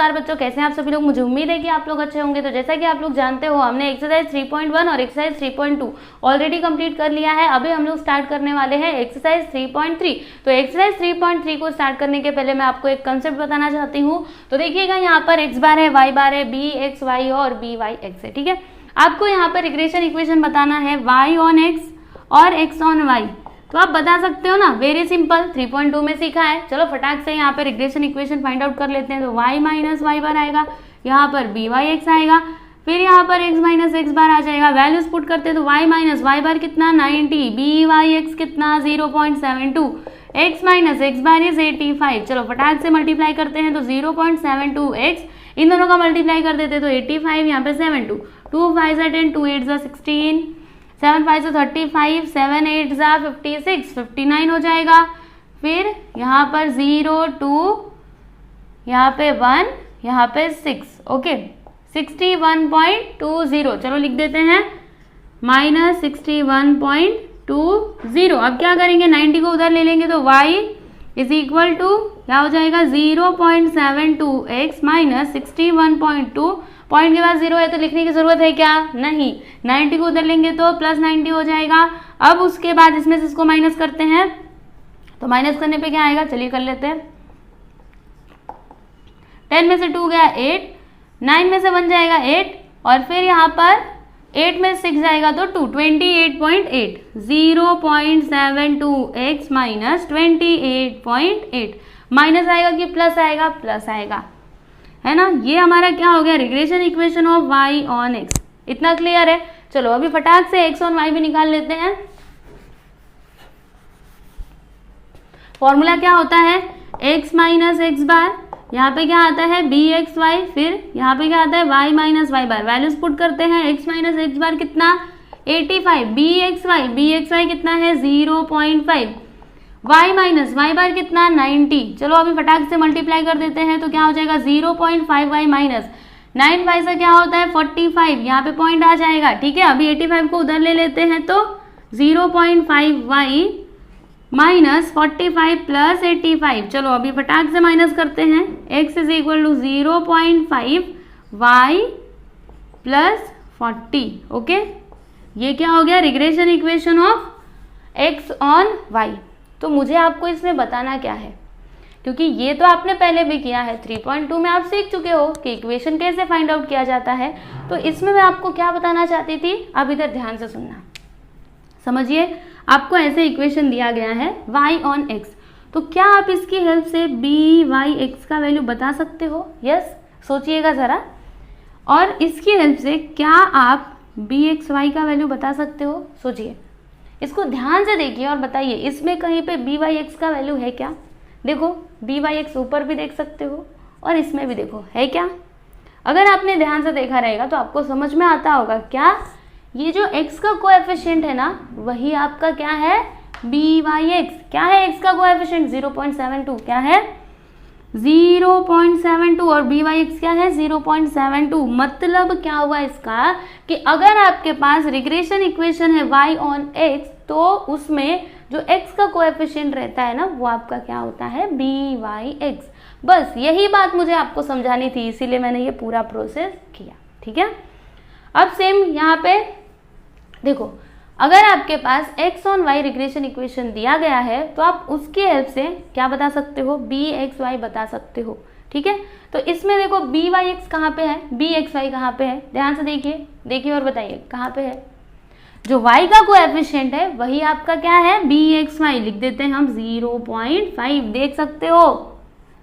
नमस्कार बच्चों, कैसे हैं आप सभी लोग। मुझे उम्मीद है कि आप लोग अच्छे होंगे। तो जैसा कि आप लोग जानते हो, हमने एक्सरसाइज 3.1 और एक्सरसाइज 3.2 ऑलरेडी कंप्लीट कर लिया है। अभी हम लोग स्टार्ट करने वाले हैं एक्सरसाइज 3.3। तो एक्सरसाइज 3.3 को स्टार्ट करने के पहले मैं आपको एक कंसेप्ट बताना चाहती हूँ। तो देखिएगा, यहाँ पर एक्स बार है, वाई बार है, बी एक्स वाई और बी वाई एक्स है। ठीक है, आपको यहाँ पर रिग्रेशन इक्वेशन बताना है वाई ऑन एक्स और एक्स ऑन वाई। तो आप बता सकते हो ना, वेरी सिंपल, 3.2 में सीखा है। चलो फटाक से यहाँ पे रिग्रेशन इक्वेशन फाइंड आउट कर लेते हैं। तो y माइनस वाई बार आएगा, यहाँ पर बी वाई एक्स आएगा, फिर यहाँ पर x माइनस एक्स बार आ जाएगा। वैल्यूज पुट करते हैं तो y माइनस वाई बार कितना 90, बी वाई एक्स कितना 0.72, x minus x bar is 85। चलो फटाक से मल्टीप्लाई करते हैं तो 0.72x इन दोनों का मल्टीप्लाई कर देते हैं तो 85, यहाँ पे 72, 2 5 10, 2 8 16, 7 5 35, 7 8 56, 59 हो जाएगा। फिर यहाँ पर 0 2, यहाँ पे 1, यहाँ पे 6, ओके 61.20। चलो लिख देते हैं माइनस 61.20। अब क्या करेंगे, 90 को उधर ले लेंगे तो y इज इक्वल टू क्या हो जाएगा 0.72x माइनस 61.2। पॉइंट के बाद 0 है तो लिखने की जरूरत है क्या, नहीं। 90 को उधर लेंगे तो प्लस 90 हो जाएगा। अब उसके बाद इसमें से इसको माइनस करते हैं तो माइनस करने पे क्या आएगा, चलिए कर लेते हैं। 10 में से 2 गया 8, 9 में से 1 जाएगा 8, और फिर यहाँ पर 8 में 6 जाएगा तो 2, 28.8, 0.72x माइनस 28.8। माइनस आएगा कि प्लस आएगा, प्लस आएगा, है ना। ये हमारा क्या हो गया, regression equation of y on x। इतना क्लियर है। चलो अभी फटाक से x ऑन y भी निकाल लेते हैं। फॉर्मूला क्या होता है, x माइनस एक्स बार, यहाँ पे क्या आता है बी एक्स वाई, फिर यहाँ पे क्या आता है y माइनस वाई बार। वैल्यूज पुट करते हैं, x माइनस एक्स बार कितना 85, बी एक्स वाई कितना है 0.5, y माइनस वाई बार कितना 90। चलो अभी फटाक से मल्टीप्लाई कर देते हैं तो क्या हो जाएगा 0.5y माइनस 9 5 से क्या होता है 45, यहाँ पे पॉइंट आ जाएगा। ठीक है, अभी 85 को उधर ले लेते हैं तो 0.5y माइनस 45 प्लस 85। चलो अभी फटाक से माइनस करते हैं, x is equal to 0.5y plus 40। Okay, ये क्या हो गया, regression equation of x on y। तो मुझे आपको इसमें बताना क्या है, क्योंकि ये तो आपने पहले भी किया है, 3.2 में आप सीख चुके हो कि इक्वेशन कैसे फाइंड आउट किया जाता है। तो इसमें मैं आपको क्या बताना चाहती थी, आप इधर ध्यान से सुनना। समझिए, आपको ऐसे इक्वेशन दिया गया है y ऑन x। तो क्या आप इसकी हेल्प से बी वाई एक्स का वैल्यू बता सकते हो, यस। सोचिएगा ज़रा। और इसकी हेल्प से क्या आप बी एक्स वाई का वैल्यू बता सकते हो, सोचिए। इसको ध्यान से देखिए और बताइए, इसमें कहीं पे बी वाई एक्स का वैल्यू है क्या। देखो, बी वाई एक्स ऊपर भी देख सकते हो और इसमें भी देखो, है क्या। अगर आपने ध्यान से देखा रहेगा तो आपको समझ में आता होगा, क्या ये जो x का कोएफिशिएंट है ना, वही आपका क्या है बी वाई एक्स। क्या है x का कोएफिशिएंट 0.72, क्या है 0.72, और बी वाई एक्स क्या है 0.72। मतलब क्या हुआ इसका, कि अगर आपके पास रिग्रेशन इक्वेशन है y ऑन x, तो उसमें जो x का कोएफिशिएंट रहता है ना, वो आपका क्या होता है बी वाई एक्स। बस यही बात मुझे आपको समझानी थी, इसीलिए मैंने ये पूरा प्रोसेस किया। ठीक है, अब सेम यहाँ पे देखो, अगर आपके पास x on y regression equation दिया गया है तो आप उसकी हेल्प से क्या बता सकते हो, बी एक्स वाई बता सकते हो। ठीक है, तो इसमें देखो बी वाई एक्स कहाँ पे है, बी एक्स वाई कहाँ पे है, ध्यान से देखिए और बताइए कहाँ पे है। जो y का कोएफिशिएंट है वही आपका क्या है बी एक्स वाई। लिख देते हैं हम 0.5, देख सकते हो।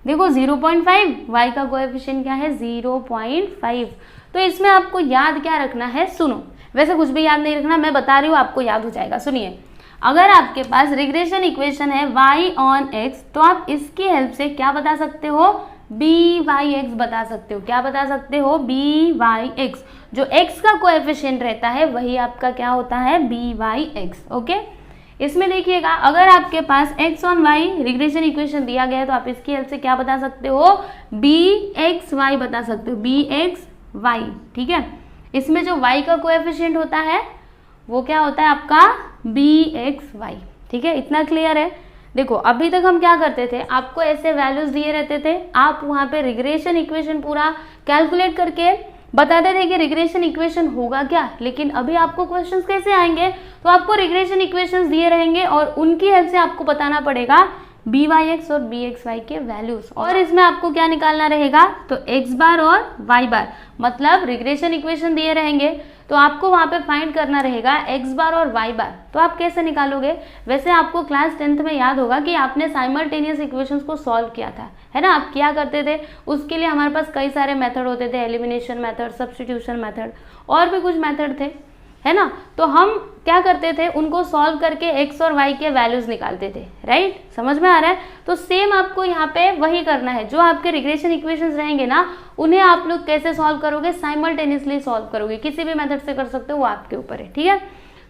देखो 0.5, y का कोएफिशिएंट क्या है 0.5। तो इसमें आपको याद क्या रखना है, सुनो, वैसे कुछ भी याद नहीं रखना, मैं बता रही हूँ, आपको याद हो जाएगा। सुनिए, अगर आपके पास रिग्रेशन इक्वेशन है y ऑन x, तो आप इसकी हेल्प से क्या बता सकते हो, बी वाई एक्स बता सकते हो। क्या बता सकते हो, बी वाई एक्स। जो x का कोएफिशिएंट रहता है वही आपका क्या होता है बी वाई एक्स। ओके, इसमें देखिएगा, अगर आपके पास x on y regression equation दिया गया है तो आप इसकी हेल्प से क्या बता सकते हो, बी एक्स वाई बता सकते हो, बी एक्स वाई। ठीक है, इसमें जो y का कोएफिशिएंट होता है वो क्या होता है आपका बी एक्स वाई। ठीक है, इतना क्लियर है। देखो अभी तक हम क्या करते थे, आपको ऐसे वैल्यूज दिए रहते थे, आप वहां पे रिग्रेशन इक्वेशन पूरा कैलकुलेट करके बताते थे कि रिग्रेशन इक्वेशन होगा क्या। लेकिन अभी आपको क्वेश्चंस कैसे आएंगे, तो आपको रिग्रेशन इक्वेशंस दिए रहेंगे और उनकी हेल्प से आपको बताना पड़ेगा बी वाई एक्स और बी एक्स वाई के वैल्यूज, और इसमें आपको क्या निकालना रहेगा, तो एक्स बार और वाई बार, मतलब रिग्रेशन इक्वेशन दिए रहेंगे तो आपको वहां पे फाइंड करना रहेगा एक्स बार और वाई बार। तो आप कैसे निकालोगे, वैसे आपको क्लास 10th में याद होगा कि आपने साइमल्टेनियस इक्वेशंस को सॉल्व किया था, है ना। आप क्या करते थे, उसके लिए हमारे पास कई सारे मेथड होते थे, एलिमिनेशन मेथड, सब्स्टिट्यूशन मेथड, और भी कुछ मेथड थे, है ना। तो हम क्या करते थे, उनको सॉल्व करके एक्स और वाई के वैल्यूज निकालते थे, राइट, समझ में आ रहा है। तो सेम आपको यहाँ पे वही करना है, जो आपके रिग्रेशन इक्वेशंस रहेंगे ना, उन्हें आप लोग कैसे सॉल्व करोगे, साइमल्टेनियसली सॉल्व करोगे, किसी भी मेथड से कर सकते हो, वो आपके ऊपर है, ठीक है।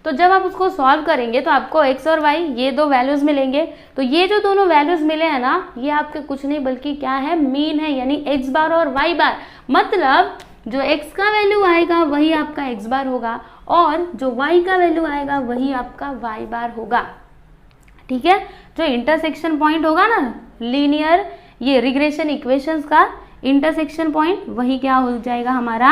तो जब आप उसको सॉल्व करेंगे तो आपको एक्स और वाई ये दो वैल्यूज मिलेंगे। तो ये जो दोनों वैल्यूज मिले हैं ना, ये आपके कुछ नहीं बल्कि क्या है, मीन है, यानी एक्स बार और वाई बार। मतलब जो x का वैल्यू आएगा वही आपका x बार होगा, और जो y का वैल्यू आएगा वही आपका y बार होगा, ठीक है। जो इंटरसेक्शन पॉइंट होगा ना लीनियर ये रिग्रेशन इक्वेशंस का इंटरसेक्शन पॉइंट, वही क्या हो जाएगा, हमारा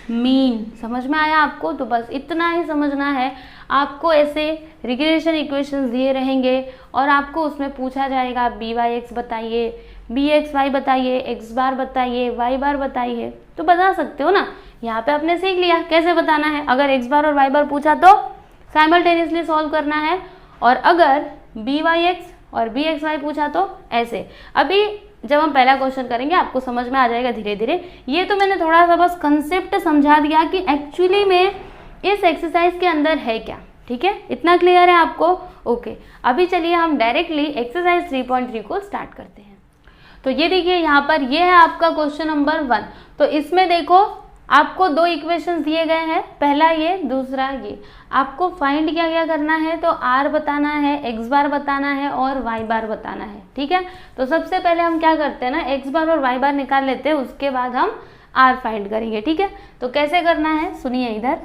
मीन। समझ में आया आपको। तो बस इतना ही समझना है। आपको ऐसे रिग्रेशन इक्वेशंस दिए रहेंगे और आपको उसमें पूछा जाएगा बी वाई एक्स बताइए, बी एक्स वाई बताइए, एक्स बार बताइए, वाई बार बताइए, तो बता सकते हो ना। यहाँ पे आपने सीख लिया कैसे बताना है। अगर एक्स बार और वाई बार पूछा तो साइमल्टेनियसली सॉल्व करना है, और अगर बी वाई एक्स और बी एक्स वाई पूछा तो ऐसे। अभी जब हम पहला क्वेश्चन करेंगे आपको समझ में आ जाएगा धीरे धीरे। ये तो मैंने थोड़ा सा बस कंसेप्ट समझा दिया कि एक्चुअली में इस एक्सरसाइज के अंदर है क्या, ठीक है। इतना क्लियर है आपको, ओके। अभी चलिए हम डायरेक्टली एक्सरसाइज 3.3 को स्टार्ट करते हैं। तो ये देखिए यहाँ पर ये है आपका क्वेश्चन नंबर 1। तो इसमें देखो आपको दो इक्वेशंस दिए गए हैं, पहला ये, दूसरा ये। आपको फाइंड क्या क्या करना है, तो आर बताना है, एक्स बार बताना है और वाई बार बताना है, ठीक है। तो सबसे पहले हम क्या करते हैं ना, एक्स बार और वाई बार निकाल लेते हैं, उसके बाद हम आर फाइंड करेंगे, ठीक है। तो कैसे करना है सुनिए, इधर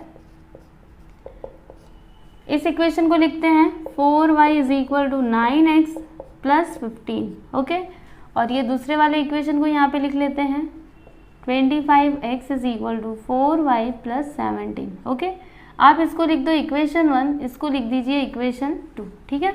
इस इक्वेशन को लिखते हैं 4y = 9x + 15, ओके। और ये दूसरे वाले इक्वेशन को यहाँ पे लिख लेते हैं 25x = 4y + 17, ओके। आप इसको लिख दो इक्वेशन 1, इसको लिख दीजिए इक्वेशन 2, ठीक है।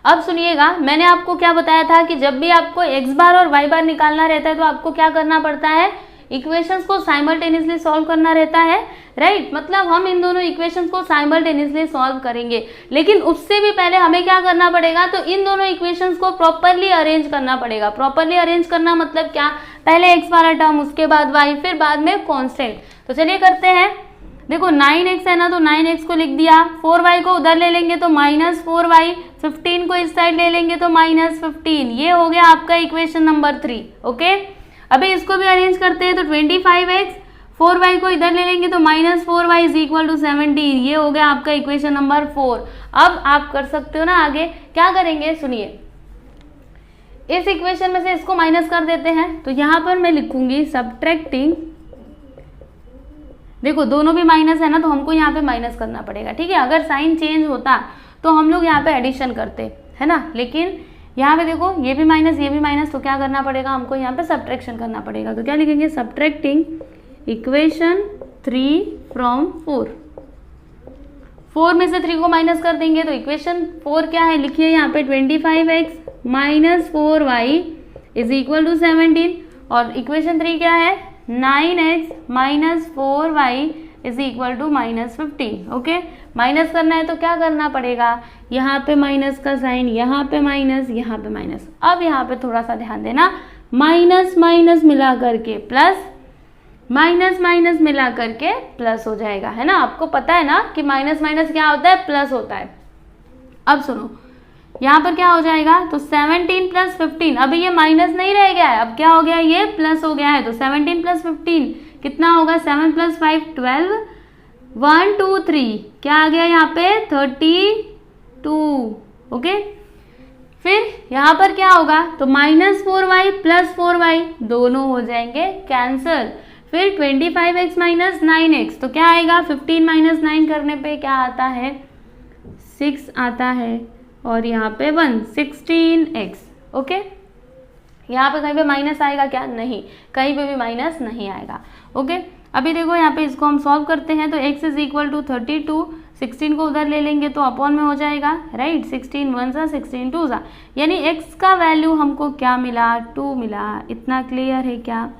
अब सुनिएगा, मैंने आपको क्या बताया था कि जब भी आपको x बार और y बार निकालना रहता है तो आपको क्या करना पड़ता है, इक्वेशंस को साइमल्टेनियसली सॉल्व करना रहता है, राइट। मतलब हम इन दोनों इक्वेशंस को साइमल्टेनियसली सॉल्व करेंगे, लेकिन उससे भी पहले हमें क्या करना पड़ेगा, तो इन दोनों इक्वेशंस को प्रॉपरली अरेंज करना पड़ेगा। प्रॉपरली अरेंज करना मतलब क्या, पहले x वाला टर्म, उसके बाद y, फिर बाद में कांस्टेंट। तो चलिए करते हैं। देखो 9x है ना, तो 9x को लिख दिया, 4y को उधर ले लेंगे तो -4y, 15 को इस साइड ले लेंगे तो -15। ये हो गया आपका इक्वेशन नंबर 3, ओके। अभी इसको भी अरेंज करते हैं, तो 25x, 4y को इधर ले लेंगे तो -4y = 17। ये हो गया आपका इक्वेशन नंबर 4। अब आप कर सकते हो ना आगे, क्या करेंगे सुनिए, इस इक्वेशन में से इसको माइनस कर देते हैं। तो यहाँ पर मैं लिखूंगी सब्ट्रैक्टिंग, देखो दोनों भी माइनस है ना, तो हमको यहाँ पे माइनस करना पड़ेगा, ठीक है। अगर साइन चेंज होता तो हम लोग यहाँ पे एडिशन करते, है ना, लेकिन यहाँ पे देखो ये भी माइनस, ये भी माइनस, तो क्या करना पड़ेगा, हमको यहाँ पे सब्ट्रैक्शन करना पड़ेगा। तो क्या लिखेंगे, सब्ट्रैक्टिंग इक्वेशन 3 फ्रॉम 4। 4 में से 3 को माइनस कर देंगे तो इक्वेशन 4 क्या है, लिखिए यहाँ पे 25x - 4y = 17, और इक्वेशन 3 क्या है, 9x - 4y = -15, ओके। माइनस करना है तो क्या करना पड़ेगा, यहाँ पे माइनस का साइन, यहाँ पे माइनस, यहाँ पे माइनस। अब यहाँ पे थोड़ा सा ध्यान देना, माइनस माइनस मिला करके प्लस, माइनस माइनस मिला करके प्लस हो जाएगा, है ना। आपको पता है ना कि माइनस माइनस क्या होता है, प्लस होता है। अब सुनो यहाँ पर क्या हो जाएगा, तो 17 + 15, अभी ये माइनस नहीं रह गया है, अब क्या हो गया, ये प्लस हो गया है। तो 17 + 15 कितना होगा, 7 + 5 12, 1 2 3 क्या आ गया यहाँ पे 32, ओके। फिर यहाँ पर क्या होगा, तो -4y + 4y दोनों हो जाएंगे कैंसल। फिर 25x - 9x, तो क्या आएगा, 15 - 9 करने पे क्या आता है, 6 आता है, और यहाँ पे 1 16x। ओके, यहाँ पे कहीं पे माइनस आएगा क्या? नहीं, कहीं पे भी माइनस नहीं आएगा। ओके, अभी देखो यहाँ पे इसको हम सॉल्व करते हैं तो x इज इक्वल टू 32, 16 को उधर ले लेंगे तो अपॉन में हो जाएगा, राइट। 16 1 सा 16 2 सा, यानी x का वैल्यू हमको क्या मिला? 2 मिला। इतना क्लियर है क्या?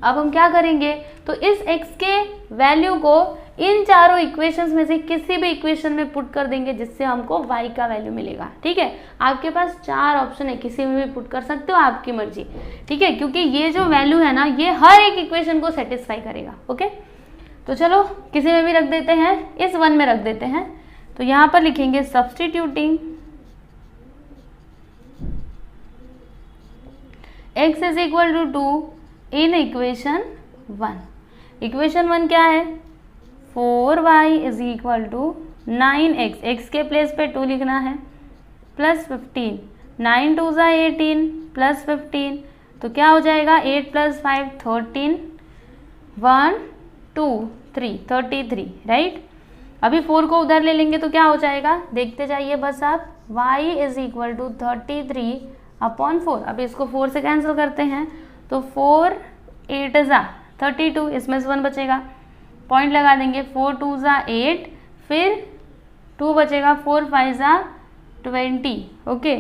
अब हम क्या करेंगे, तो इस x के वैल्यू को इन चारों इक्वेशंस में से किसी भी इक्वेशन में पुट कर देंगे जिससे हमको y का वैल्यू मिलेगा। ठीक है, आपके पास 4 ऑप्शन है, किसी में भी पुट कर सकते हो, आपकी मर्जी। ठीक है, क्योंकि ये जो वैल्यू है ना, ये हर एक इक्वेशन को सेटिस्फाई करेगा। ओके, तो चलो किसी में भी रख देते हैं, इस 1 में रख देते हैं। तो यहाँ पर लिखेंगे substituting x is equal to 2 in equation 1। Equation 1 क्या है? 4y is equal to 9x, x के प्लेस पे 2 लिखना है, प्लस 15, 9 2 ज़ा 18 प्लस 15, तो क्या हो जाएगा? 8 प्लस 5 13, 1 2 3 33, राइट। अभी 4 को उधर ले लेंगे तो क्या हो जाएगा? देखते जाइए बस आप, y is equal to 33 upon 4। अभी इसको 4 से कैंसिल करते हैं तो 4 8 ज़ा 32, इसमें से 1 बचेगा, पॉइंट लगा देंगे, 4 2 ज़ा 8, फिर 2 बचेगा, 4 5 ज़ा 20। ओके,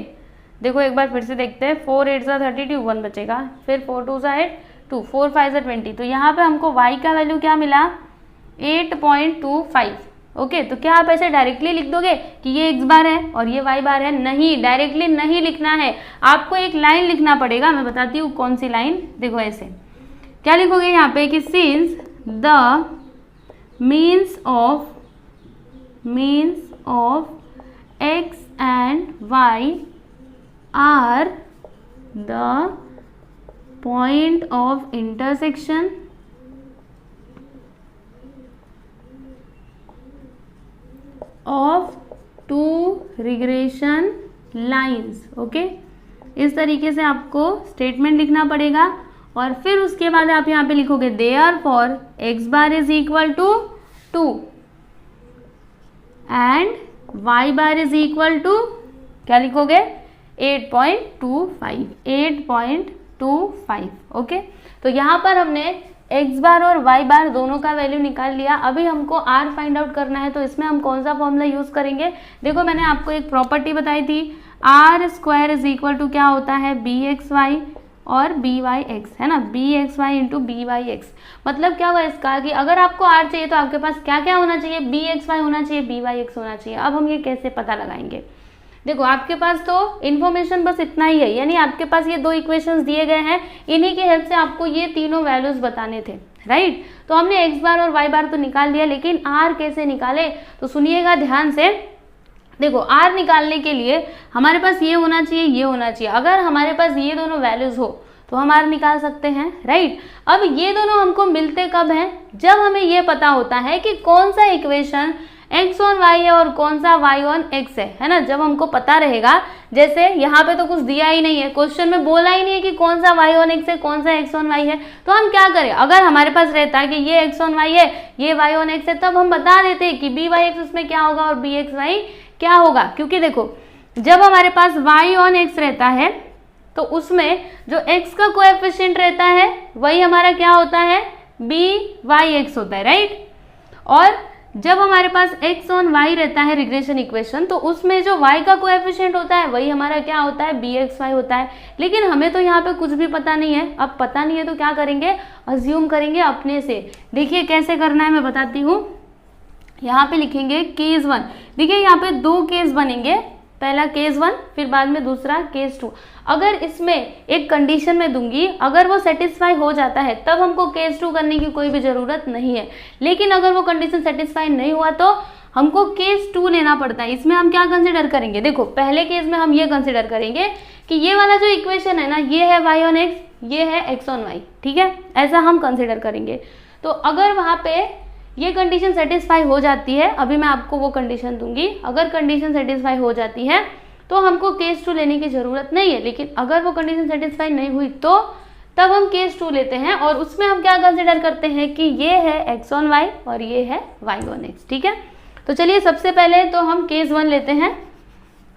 देखो एक बार फिर से देखते हैं, 4 8 ज़ा 32, 1 बचेगा, फिर 4 2 ज़ा 8 2, 4 5 ज़ा 20। तो यहाँ पे हमको y का वैल्यू क्या मिला? 8.25। ओके, तो क्या आप ऐसे डायरेक्टली लिख दोगे कि ये x बार है और ये y बार है? नहीं, डायरेक्टली नहीं लिखना है, आपको एक लाइन लिखना पड़ेगा। मैं बताती हूँ कौन सी लाइन। देखो ऐसे क्या लिखोगे यहाँ पे कि since the means of x and y are the point of intersection of two regression lines। Okay, इस तरीके से आपको स्टेटमेंट लिखना पड़ेगा और फिर उसके बाद आप यहाँ पे लिखोगे therefore x bar is equal to 2 and y bar is equal to क्या लिखोगे? 8.25। ओके, तो यहाँ पर हमने x बार और y बार दोनों का वैल्यू निकाल लिया। अभी हमको r फाइंड आउट करना है, तो इसमें हम कौन सा फॉर्मूला यूज करेंगे? देखो मैंने आपको एक प्रॉपर्टी बताई थी, r square is equal to क्या होता है? bxy और byx, है ना, bxy इंटू byx। मतलब क्या हुआ इसका कि अगर आपको r चाहिए तो आपके पास क्या क्या होना चाहिए? bxy होना चाहिए, byx होना चाहिए। अब हम ये कैसे पता लगाएंगे? देखो आपके पास तो इन्फॉर्मेशन बस इतना ही है, यानी आपके पास ये 2 इक्वेशंस दिए गए हैं, इन्हीं की हेल्प से आपको ये तीनों वैल्यूज बताने थे, राइट। तो हमने x बार और y बार तो निकाल दिया, लेकिन r कैसे निकाले? तो सुनिएगा ध्यान से। देखो r निकालने के लिए हमारे पास ये होना चाहिए, ये होना चाहिए। अगर हमारे पास ये दोनों वैल्यूज हो तो हम r निकाल सकते हैं, राइट। अब ये दोनों हमको मिलते कब हैं? जब हमें ये पता होता है कि कौन सा इक्वेशन x ऑन y है और कौन सा y ऑन x है ना। जब हमको पता रहेगा, जैसे यहाँ पे तो कुछ दिया ही नहीं है, क्वेश्चन में बोला ही नहीं है कि कौन सा y ऑन x है, कौन सा x ऑन y है, तो हम क्या करें? अगर हमारे पास रहता है कि ये x ऑन y है, ये y ऑन x है, तब हम बता देते हैं कि byx उसमें क्या होगा और bxy क्या होगा। क्योंकि देखो जब हमारे पास y ऑन x रहता है तो उसमें जो x का कोएफिशिएंट रहता है वही हमारा क्या होता है? byx होता है, राइट। और जब हमारे पास x ऑन y रहता है रिग्रेशन इक्वेशन, तो उसमें जो y का कोएफिशिएंट होता है वही हमारा क्या होता है? bxy होता है। लेकिन हमें तो यहाँ पे कुछ भी पता नहीं है। अब पता नहीं है तो क्या करेंगे? अज्यूम करेंगे अपने से। देखिए कैसे करना है मैं बताती हूँ। यहाँ पे लिखेंगे केस 1। देखिए यहाँ पे 2 केस बनेंगे, पहला केस 1 फिर बाद में दूसरा केस 2। अगर इसमें एक कंडीशन में दूंगी, अगर वो सेटिस्फाई हो जाता है तब हमको केस 2 करने की कोई भी ज़रूरत नहीं है। लेकिन अगर वो कंडीशन सेटिस्फाई नहीं हुआ तो हमको केस 2 लेना पड़ता है। इसमें हम क्या कंसिडर करेंगे? देखो पहले केस में हम ये कंसिडर करेंगे कि ये वाला जो इक्वेशन है ना, ये है y ऑन x, ये है x ऑन y, ठीक है, ऐसा हम कंसिडर करेंगे। तो अगर वहाँ पे ये कंडीशन सेटिस्फाई हो जाती है, अभी मैं आपको वो कंडीशन दूंगी, अगर कंडीशन सेटिस्फाई हो जाती है तो हमको केस 2 लेने की ज़रूरत नहीं है। लेकिन अगर वो कंडीशन सेटिस्फाई नहीं हुई तो तब हम केस 2 लेते हैं, और उसमें हम क्या कंसिडर करते हैं कि ये है x ऑन y और ये है y ऑन x, ठीक है। तो चलिए सबसे पहले तो हम केस 1 लेते हैं।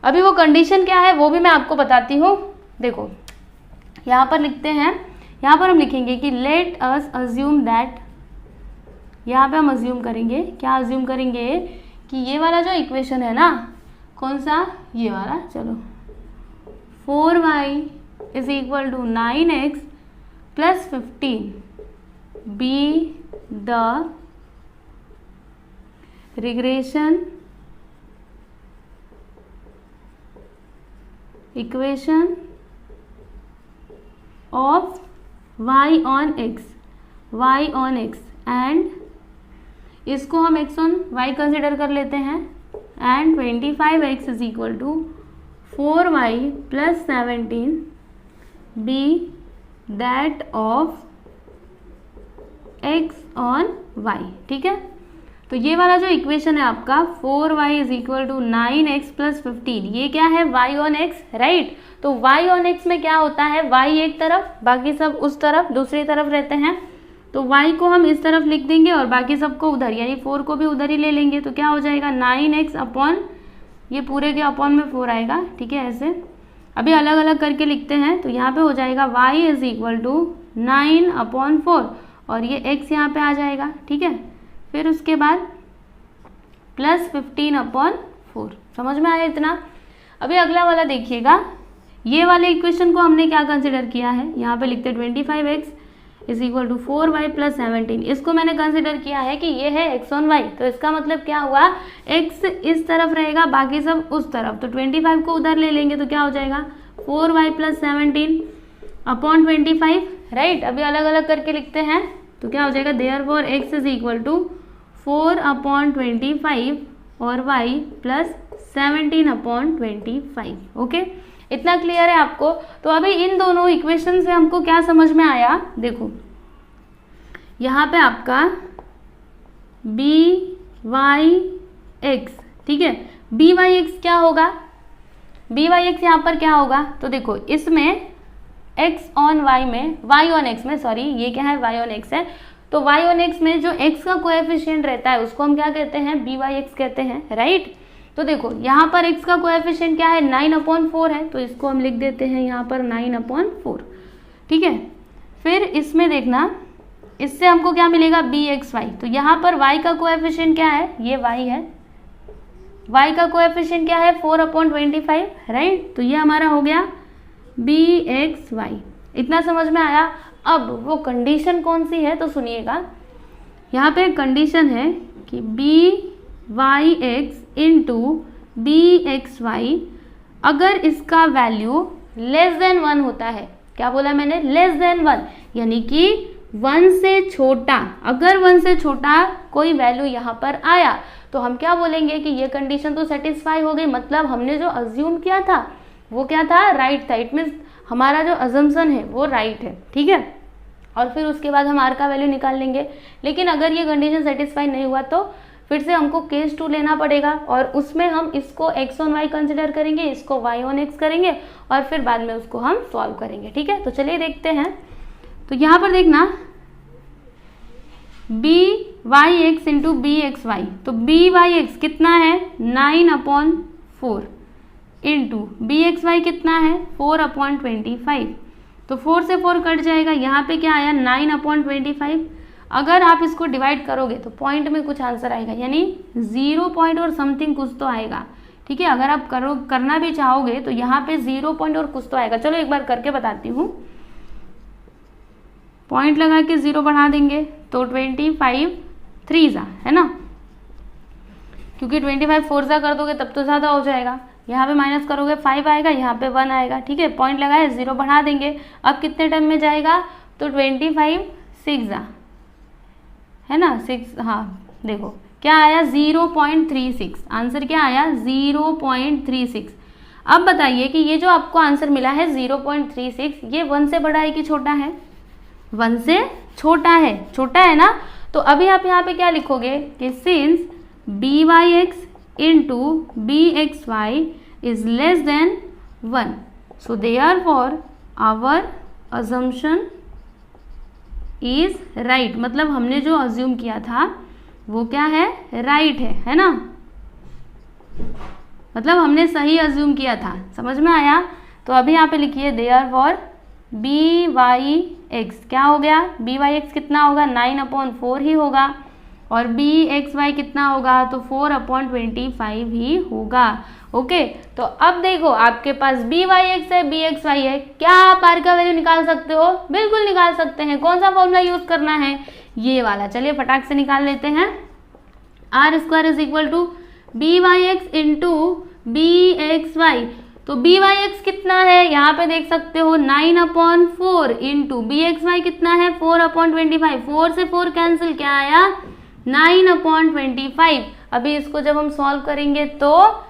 अभी वो कंडीशन क्या है वो भी मैं आपको बताती हूँ। देखो यहाँ पर लिखते हैं, यहाँ पर हम लिखेंगे कि लेट अस अज्यूम दैट, यहाँ पे हम अज्यूम करेंगे, क्या अज्यूम करेंगे कि ये वाला जो इक्वेशन है ना, कौन सा, ये वाला, चलो 4y is equal to 9x plus 15 be the regression equation of y on x and इसको हम x on y कंसिडर कर लेते हैं, and 25x is equal to 4y plus 17 be that of x on y। ठीक है, तो ये वाला जो इक्वेशन है आपका 4y is equal to 9x plus 15, ये क्या है, y on x, राइट। तो y on x में क्या होता है, y एक तरफ, बाकी सब उस तरफ, दूसरी तरफ रहते हैं। तो y को हम इस तरफ लिख देंगे और बाकी सबको उधर, यानी 4 को भी उधर ही ले लेंगे। तो क्या हो जाएगा 9x अपॉन, ये पूरे के अपॉन में 4 आएगा। ठीक है, ऐसे अभी अलग अलग करके लिखते हैं। तो यहाँ पे हो जाएगा y is equal to 9 upon 4 और ये x यहाँ पे आ जाएगा। ठीक है, फिर उसके बाद प्लस 15 अपॉन 4। समझ में आया इतना। अभी अगला वाला देखिएगा, ये वाले इक्वेशन को हमने क्या कंसिडर किया है, यहाँ पे लिखते 25x is equal to 4y plus 17, इसको मैंने कंसिडर किया है कि ये है x on y। तो इसका मतलब क्या हुआ, x इस तरफ रहेगा, बाकी सब उस तरफ। तो 25 को उधर ले लेंगे तो क्या हो जाएगा 4y प्लस 17 अपॉन 25, राइट। अभी अलग अलग करके लिखते हैं तो क्या हो जाएगा, therefore x is equal to 4 upon 25 और y प्लस 17 अपॉन 25। ओके, इतना क्लियर है आपको। तो अभी इन दोनों इक्वेशन से हमको क्या समझ में आया, देखो यहाँ पे आपका बी वाई एक्स, ठीक है, बी वाई एक्स क्या होगा, बी वाई एक्स यहाँ पर क्या होगा, तो देखो इसमें x ऑन y में, y ऑन x में, सॉरी ये क्या है, y ऑन x है। तो y ऑन x में जो x का कोएफिशिएंट रहता है उसको हम क्या कहते हैं, बी वाई एक्स कहते हैं, राइट। तो देखो यहाँ पर x का कोएफिशिएंट क्या है, 9/4 है, तो इसको हम लिख देते हैं यहाँ पर 9/4, ठीक है। फिर इसमें देखना, इससे हमको क्या मिलेगा, बी एक्स वाई। तो यहाँ पर y का कोएफिशिएंट क्या है, ये y है, y का कोएफिशिएंट क्या है 4/25, राइट। तो ये हमारा हो गया बी एक्स वाई। इतना समझ में आया। अब वो कंडीशन कौन सी है, तो सुनिएगा, यहाँ पे कंडीशन है कि B Y X into B x Y, अगर इसका वैल्यू लेस देन 1 होता है, क्या बोला मैंने, लेस देन 1, यानी कि 1 से छोटा, अगर 1 से छोटा कोई वैल्यू यहाँ पर आया तो हम क्या बोलेंगे कि ये कंडीशन तो सेटिस्फाई हो गई, मतलब हमने जो अज्यूम किया था वो क्या था, राइट था। इट मीन्स हमारा जो अजम्पशन है वो राइट है, ठीक है। और फिर उसके बाद हम आर का वैल्यू निकाल लेंगे। लेकिन अगर ये कंडीशन सेटिस्फाई नहीं हुआ तो फिर से हमको केस 2 लेना पड़ेगा, और उसमें हम इसको x ऑन y कंसिडर करेंगे, इसको y ऑन x करेंगे, और फिर बाद में उसको हम सॉल्व करेंगे, ठीक है। तो चलिए देखते हैं। तो यहाँ पर देखना, B Y X into B x Y, तो बी वाई एक्स कितना है 9/4 इंटू बी एक्स वाई कितना है 4/25। तो 4 से 4 कट जाएगा, यहाँ पे क्या आया 9/25। अगर आप इसको डिवाइड करोगे तो पॉइंट में कुछ आंसर आएगा, यानी 0 पॉइंट और समथिंग कुछ तो आएगा, ठीक है। अगर आप करना भी चाहोगे तो यहाँ पे 0 पॉइंट और कुछ तो आएगा। चलो एक बार करके बताती हूँ। पॉइंट लगा के 0 बढ़ा देंगे तो 25 3 है ना, क्योंकि 25 4 कर दोगे तब तो ज़्यादा हो जाएगा। यहाँ पे माइनस करोगे 5 आएगा, यहाँ पे 1 आएगा, ठीक है। पॉइंट लगाए 0 बढ़ा देंगे, अब कितने टर्म में जाएगा, तो 25 6 है ना, 6, हाँ देखो क्या आया 0.36, आंसर क्या आया 0.36। अब बताइए कि ये जो आपको आंसर मिला है 0.36, ये 1 से बड़ा है कि छोटा है, 1 से छोटा है, छोटा है ना। तो अभी आप यहाँ पे क्या लिखोगे कि since B Y X into B x Y is less than 1, so therefore our assumption is right, मतलब हमने जो अज्यूम किया था वो क्या है, राइट है ना। मतलब हमने सही अज्यूम किया था, समझ में आया। तो अभी यहाँ पे लिखिए देयरफॉर बी वाई एक्स क्या हो गया, बी वाई एक्स कितना होगा 9/4 ही होगा, और बी एक्स वाई कितना होगा तो 4/25 ही होगा। ओके, तो अब देखो आपके पास बी वाई एक्स है, बी एक्स वाई है, क्या आप आर का वैल्यू निकाल सकते हो? बिल्कुल निकाल सकते हैं। कौन सा फॉर्मूला यूज करना है? ये वाला। चलिए फटाक से निकाल लेते हैं। R square is equal to B Y X into B x Y. तो बी वाई एक्स कितना है, यहाँ पे देख सकते हो 9/4 इंटू बी एक्स वाई कितना है 4/25। 4 से 4 कैंसिल, क्या आया 9/25। अभी इसको जब हम सॉल्व करेंगे तो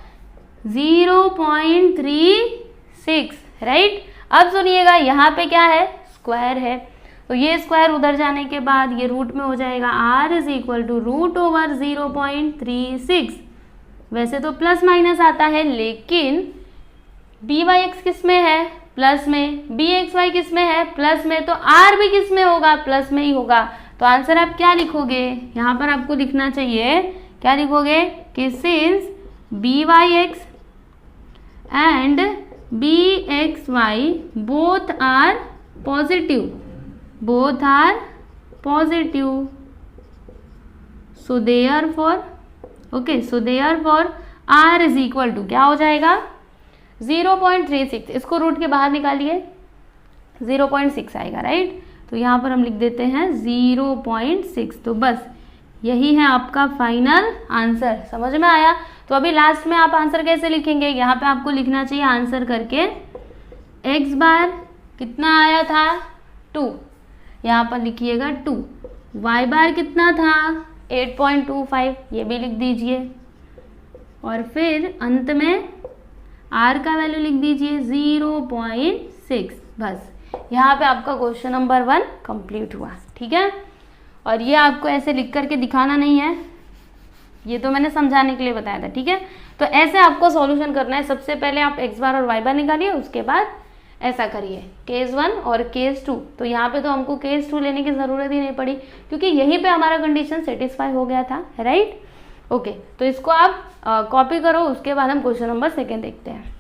0.36, राइट। अब सुनिएगा यहाँ पे क्या है, स्क्वायर है, तो ये स्क्वायर उधर जाने के बाद ये रूट में हो जाएगा। r is equal to √0.36। वैसे तो प्लस माइनस आता है, लेकिन बी वाई एक्स किस में है, प्लस में, बी एक्स वाई किस में है, प्लस में, तो r भी किस में होगा, प्लस में ही होगा। तो आंसर आप क्या लिखोगे, यहाँ पर आपको लिखना चाहिए, क्या लिखोगे कि since B Y x and B x Y both are positive, both are positive, so therefore r is equal to क्या हो जाएगा 0.36। इसको रूट के बाहर निकालिए, 0.6 आएगा, राइट। तो यहाँ पर हम लिख देते हैं 0.6। तो बस यही है आपका फाइनल आंसर, समझ में आया। तो अभी लास्ट में आप आंसर कैसे लिखेंगे, यहाँ पे आपको लिखना चाहिए आंसर करके x बार कितना आया था 2, यहाँ पर लिखिएगा 2, y बार कितना था 8.25, ये भी लिख दीजिए, और फिर अंत में r का वैल्यू लिख दीजिए 0.6। बस यहाँ पे आपका क्वेश्चन नंबर 1 कंप्लीट हुआ, ठीक है। और ये आपको ऐसे लिख करके दिखाना नहीं है, ये तो मैंने समझाने के लिए बताया था, ठीक है। तो ऐसे आपको सॉल्यूशन करना है। सबसे पहले आप x बार और y बार निकालिए, उसके बाद ऐसा करिए केस 1 और केस 2। तो यहाँ पे तो हमको केस 2 लेने की ज़रूरत ही नहीं पड़ी, क्योंकि यहीं पे हमारा कंडीशन सेटिस्फाई हो गया था, राइट। ओके, तो इसको आप कॉपी करो, उसके बाद हम क्वेश्चन नंबर 2 देखते हैं।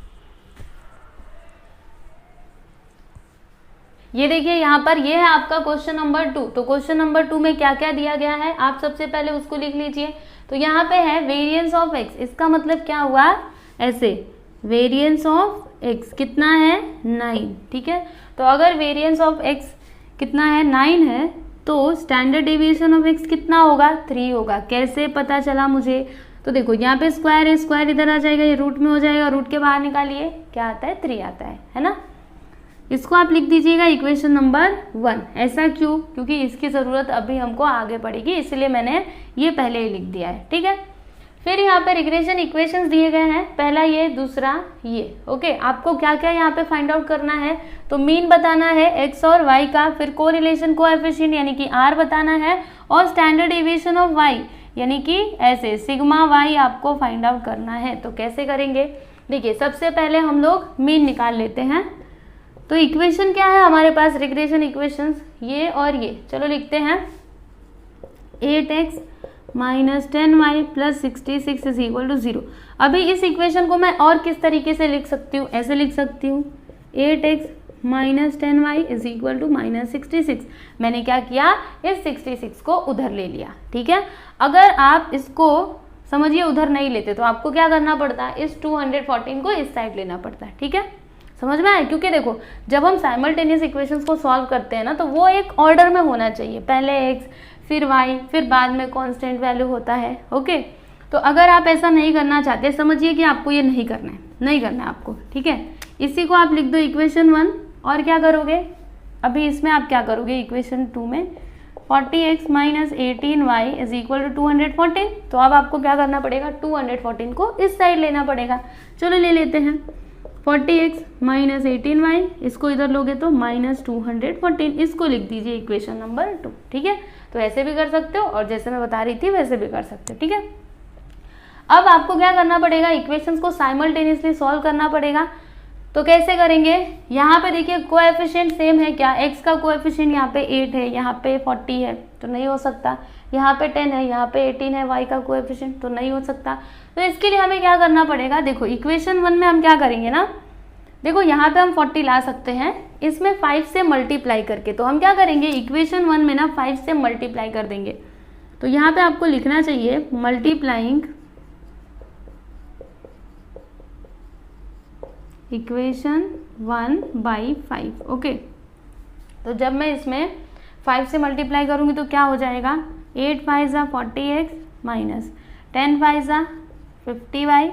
ये देखिए यहाँ पर ये है आपका क्वेश्चन नंबर 2। तो क्वेश्चन नंबर 2 में क्या क्या दिया गया है आप सबसे पहले उसको लिख लीजिए। तो यहाँ पे है वेरिएंस ऑफ एक्स, इसका मतलब क्या हुआ, ऐसे वेरिएंस ऑफ एक्स कितना है 9, ठीक है। तो अगर वेरिएंस ऑफ एक्स कितना है 9 है, तो स्टैंडर्ड डेविएशन ऑफ एक्स कितना होगा 3 होगा। कैसे पता चला मुझे, तो देखो यहाँ पे स्क्वायर है, स्क्वायर इधर आ जाएगा, ये रूट में हो जाएगा, रूट के बाहर निकालिए क्या आता है 3 आता है ना। इसको आप लिख दीजिएगा इक्वेशन नंबर 1। ऐसा क्यों, क्योंकि इसकी ज़रूरत अभी हमको आगे पड़ेगी, इसलिए मैंने ये पहले ही लिख दिया है, ठीक है। फिर यहाँ पे रिग्रेशन इक्वेशंस दिए गए हैं, पहला ये, दूसरा ये। ओके, आपको क्या क्या यहाँ पे फाइंड आउट करना है, तो मीन बताना है एक्स और वाई का, फिर कोरिलेशन कोएफिशिएंट यानी कि आर बताना है, और स्टैंडर्ड डेविएशन ऑफ वाई यानी कि ऐसे सिग्मा वाई आपको फाइंड आउट करना है। तो कैसे करेंगे, देखिए सबसे पहले हम लोग मीन निकाल लेते हैं। तो इक्वेशन क्या है हमारे पास, रिग्रेशन इक्वेशंस ये और ये, चलो लिखते हैं 8x minus 10y plus 66 is equal to 0। अभी इस इक्वेशन को मैं और किस तरीके से लिख सकती हूँ, ऐसे लिख सकती हूँ 8x minus 10y is equal to minus 66। मैंने क्या किया, इस 66 को उधर ले लिया, ठीक है। अगर आप इसको समझिए उधर नहीं लेते तो आपको क्या करना पड़ता है, इस 214 को इस साइड लेना पड़ता है, ठीक है। समझ में आया, क्योंकि देखो जब हम साइमल्टेनियस इक्वेशंस को सॉल्व करते हैं ना, तो वो एक ऑर्डर में होना चाहिए, पहले x फिर y फिर बाद में कांस्टेंट वैल्यू होता है। ओके, तो अगर आप ऐसा नहीं करना चाहते, समझिए कि आपको ये नहीं करना है आपको, ठीक है। इसी को आप लिख दो इक्वेशन 1, और क्या करोगे, अभी इसमें आप क्या करोगे इक्वेशन 2 में 40x minus 18y is equal to 214। तो अब आपको क्या करना पड़ेगा, 214 को इस साइड लेना पड़ेगा। चलो ले लेते हैं 40x माइनस 18y, इसको इधर लोगे तो माइनस 214, इसको लिख दीजिए इक्वेशन नंबर 2, ठीक है। तो ऐसे भी कर सकते हो, और जैसे मैं बता रही थी वैसे भी कर सकते हो, ठीक है। अब आपको क्या करना पड़ेगा, इक्वेशंस को साइमल्टेनियसली सॉल्व करना पड़ेगा। तो कैसे करेंगे, यहाँ पे देखिए कोएफिशिएंट सेम है क्या, x का कोएफिशिएंट यहाँ पे 8 है, यहाँ पे 40 है, तो नहीं हो सकता। यहाँ पे 10 है, यहाँ पे 18 है y का कोएफिशिएंट, तो नहीं हो सकता। तो इसके लिए हमें क्या करना पड़ेगा, देखो इक्वेशन 1 में हम क्या करेंगे ना, देखो यहाँ पे हम 40 ला सकते हैं इसमें 5 से मल्टीप्लाई करके। तो हम क्या करेंगे, इक्वेशन 1 में ना 5 से मल्टीप्लाई कर देंगे। तो यहाँ पे आपको लिखना चाहिए मल्टीप्लाइंग इक्वेशन 1 बाई 5। ओके, तो जब मैं इसमें 5 से मल्टीप्लाई करूँगी तो क्या हो जाएगा, 8 5 ज़ा 40x माइनस 10 5 ज़ा 50y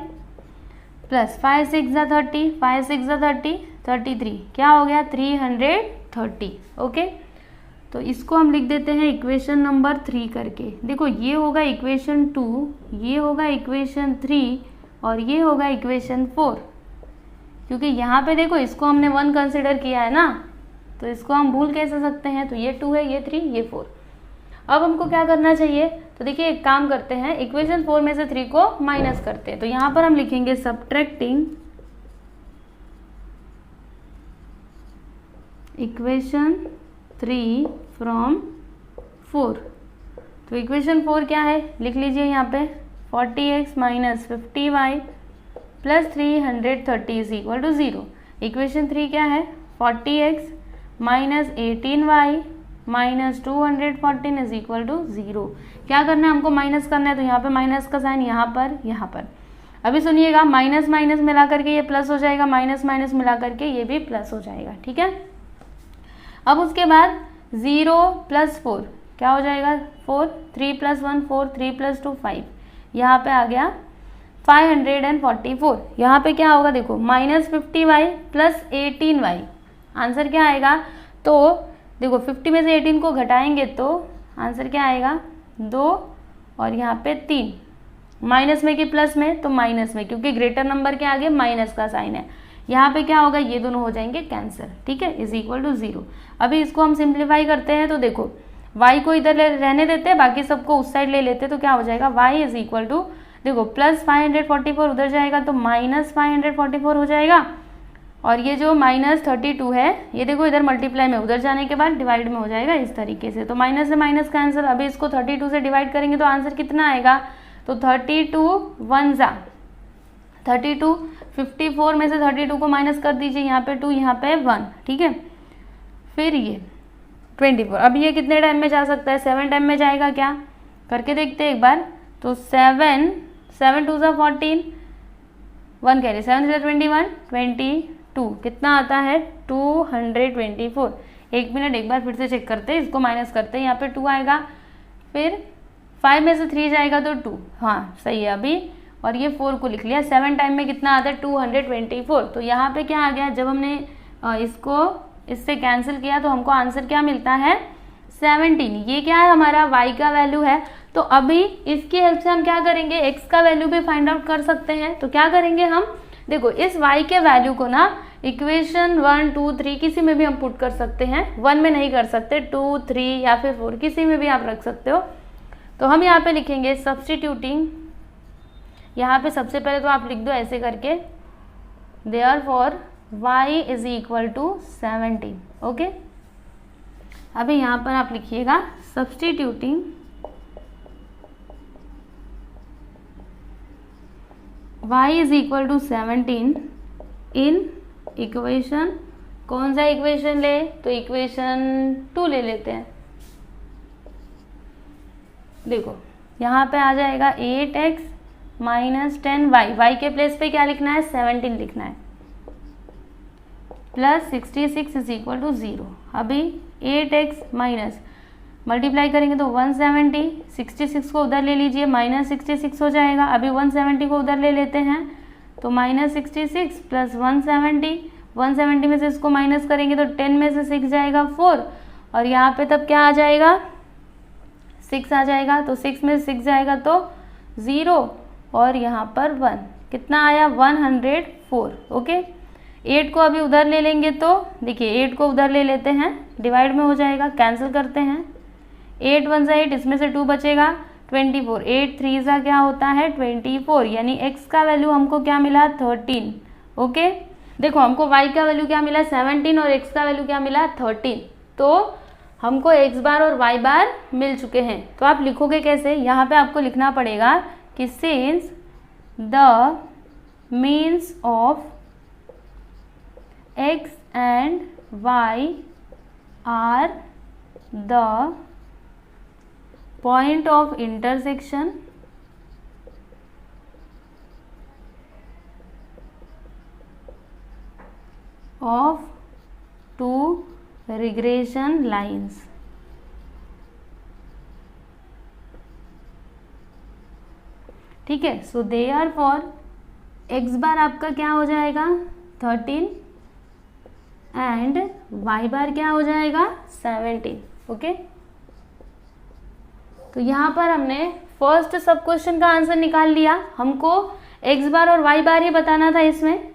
प्लस 5 6 ज़ा 30, 5 6 ज़ा 30, 33, क्या हो गया 330। ओके, तो इसको हम लिख देते हैं इक्वेशन नंबर 3 करके। देखो ये होगा इक्वेशन 2, ये होगा इक्वेशन 3 और ये होगा इक्वेशन 4, क्योंकि यहाँ पे देखो इसको हमने 1 कंसिडर किया है ना, तो इसको हम भूल कैसे सकते हैं। तो ये 2 है, ये 3, ये 4। अब हमको क्या करना चाहिए, तो देखिए एक काम करते हैं, इक्वेशन 4 में से 3 को माइनस करते हैं। तो यहाँ पर हम लिखेंगे सब्ट्रैक्टिंग इक्वेशन 3 फ्रॉम 4। तो इक्वेशन 4 क्या है, लिख लीजिए यहाँ पे 40x minus 50y plus 330 is equal to 0। Equation 3 क्या है, 40x minus 18y minus 214 is equal to 0। क्या करना है, हमको माइनस करना है, तो यहाँ पे माइनस का साइन यहाँ पर, यहाँ पर। अभी सुनिएगा, माइनस माइनस मिला करके ये प्लस हो जाएगा, माइनस माइनस मिला करके ये भी प्लस हो जाएगा, ठीक है। अब उसके बाद 0 प्लस 4 क्या हो जाएगा, 4, 3 प्लस 1 4, 3 प्लस 2 5, यहाँ पे आ गया 544। यहाँ पे क्या होगा, देखो minus 50y plus 18y, answer क्या आएगा। तो देखो 50 में से 18 को घटाएंगे तो आंसर क्या आएगा, 2 और यहाँ पे 3, माइनस में कि प्लस में, तो माइनस में, क्योंकि ग्रेटर नंबर के आगे माइनस का साइन है। यहाँ पे क्या होगा, ये दोनों हो जाएंगे कैंसिल, ठीक है, इज इक्वल टू 0। अभी इसको हम सिंप्लीफाई करते हैं, तो देखो y को इधर रहने देते हैं, बाकी सबको उस साइड ले लेते हैं, तो क्या हो जाएगा, y इज इक्वल टू, देखो प्लस 544 उधर जाएगा तो माइनस 544 हो जाएगा, और ये जो माइनस 32 है ये देखो इधर मल्टीप्लाई में, उधर जाने के बाद डिवाइड में हो जाएगा इस तरीके से। तो माइनस से माइनस का आंसर, अभी इसको 32 से डिवाइड करेंगे तो आंसर कितना आएगा, तो 32 1 ज़ा 32, 54 में से 32 को माइनस कर दीजिए, यहाँ पे 2 यहाँ पे 1, ठीक है। फिर ये 24, अब ये कितने टाइम में जा सकता है, 7 टाइम में जाएगा क्या, करके देखते हैं एक बार। तो 7 2 ज़ा 14, 1 कैरी, 7 3 21, 22, कितना आता है 224। एक मिनट, एक बार फिर से चेक करते हैं, इसको माइनस करते हैं, यहाँ पे 2 आएगा, फिर 5 में से 3 जाएगा तो 2, हाँ सही है अभी, और ये 4 को लिख लिया। 7 टाइम में कितना आता है 224। तो यहाँ पे क्या आ गया, जब हमने इसको इससे कैंसिल किया तो हमको आंसर क्या मिलता है 17। ये क्या है, हमारा y का वैल्यू है। तो अभी इसकी हेल्प से हम क्या करेंगे, x का वैल्यू भी फाइंड आउट कर सकते हैं। तो क्या करेंगे हम, देखो इस y के वैल्यू को ना इक्वेशन 1 2 3 किसी में भी हम पुट कर सकते हैं, 1 में नहीं कर सकते, 2 3 या फिर 4 किसी में भी आप रख सकते हो। तो हम यहाँ पे लिखेंगे सब्स्टिट्यूटिंग, यहाँ पे सबसे पहले तो आप लिख दो ऐसे करके, therefore y is equal to 17। Okay, अभी यहाँ पर आप लिखिएगा substituting y is equal to 17 in equation, कौन सा इक्वेशन ले, तो इक्वेशन 2 ले लेते हैं। देखो यहाँ पे आ जाएगा 8x माइनस 10y, y के प्लेस पे क्या लिखना है 17 लिखना है, प्लस 66 इज इक्वल टू 0। अभी 8x माइनस मल्टीप्लाई करेंगे तो 170, 66 को उधर ले लीजिए, माइनस 66 हो जाएगा। अभी 170 को उधर ले लेते हैं तो माइनस 66 प्लस 170, 170 में से इसको माइनस करेंगे तो 10 में से 6 जाएगा 4, और यहाँ पे तब क्या आ जाएगा 6 आ जाएगा। तो 6 में 6 जाएगा तो 0, और यहाँ पर 1, कितना आया 104। ओके, 8 को अभी उधर ले लेंगे तो देखिए 8 को उधर ले लेते हैं, डिवाइड में हो जाएगा, कैंसिल करते हैं, 8 1 ज़ा 8, इसमें से 2 बचेगा 24, 8 3 ज़ा क्या होता है 24, यानी x का वैल्यू हमको क्या मिला 13। ओके, देखो हमको y का वैल्यू क्या मिला 17 और x का वैल्यू क्या मिला 13, तो हमको x बार और y बार मिल चुके हैं। तो आप लिखोगे कैसे, यहाँ पे आपको लिखना पड़ेगा कि since the means of x and y are the point of intersection of two regression lines। ठीक है, so therefore x bar आपका क्या हो जाएगा 13 एंड y बार क्या हो जाएगा 17। ओके, तो यहाँ पर हमने फर्स्ट सब क्वेश्चन का आंसर निकाल लिया। हमको x बार और y बार ही बताना था इसमें,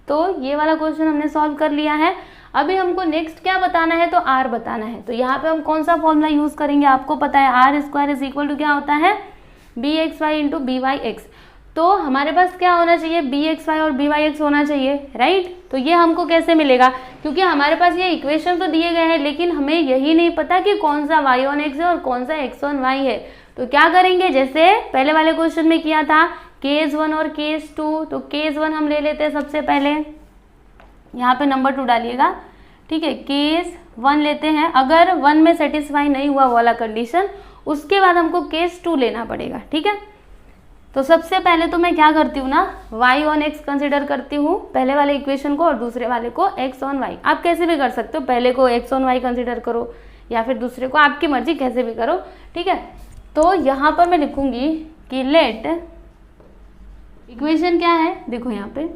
तो ये वाला क्वेश्चन हमने सॉल्व कर लिया है। अभी हमको नेक्स्ट क्या बताना है, तो r बताना है। तो यहाँ पे हम कौन सा फॉर्मूला यूज करेंगे, आपको पता है R square is equal to क्या होता है bxy इंटू byx। तो हमारे पास क्या होना चाहिए bxy और byx होना चाहिए, राइट। तो ये हमको कैसे मिलेगा, क्योंकि हमारे पास ये इक्वेशन तो दिए गए हैं लेकिन हमें यही नहीं पता कि कौन सा y ऑन x है और कौन सा x ऑन y है। तो क्या करेंगे, जैसे पहले वाले क्वेश्चन में किया था केस 1 और केस 2, तो केस 1 हम ले लेते हैं सबसे पहले, यहाँ पे नंबर 2 डालिएगा। ठीक है, केस 1 लेते हैं। अगर 1 में सेटिस्फाई नहीं हुआ वाला कंडीशन, उसके बाद हमको केस 2 लेना पड़ेगा। ठीक है, तो सबसे पहले तो मैं क्या करती हूँ ना, y ऑन x कंसिडर करती हूँ पहले वाले इक्वेशन को और दूसरे वाले को x ऑन y। आप कैसे भी कर सकते हो, पहले को x ऑन y कंसिडर करो या फिर दूसरे को, आपकी मर्जी कैसे भी करो। ठीक है, तो यहाँ पर मैं लिखूंगी कि लेट इक्वेशन क्या है, देखो यहाँ पे